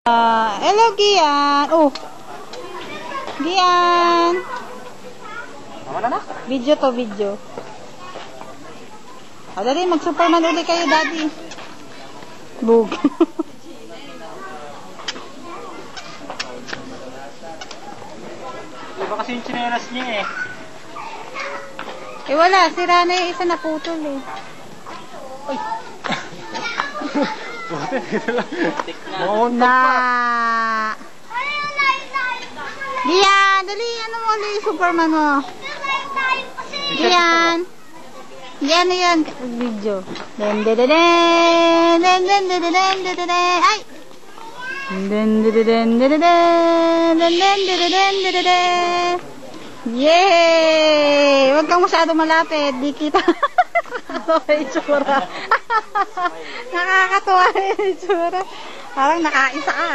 Hello, Gian. Oh. Gian. Tama na na? Video to, video. Dali, mag-Superman ulit kayo, Daddy. Bug. Iba kasi yung tsinelas niya eh. Wala. Sira na yung isa na putol eh. Ay! Buti, dito lang. Na. Gian, dali. Ano mo ulit yung Superman mo? Gian. Yan na yan. Video. Den den den den den den den den den den. Ay! Den den den den den den den den den den den. Yay! Huwag kang masyado malapit. Di kita. Nakakatawa yung itsura. Nakakatawa yung itsura. Parang nakaisa ka.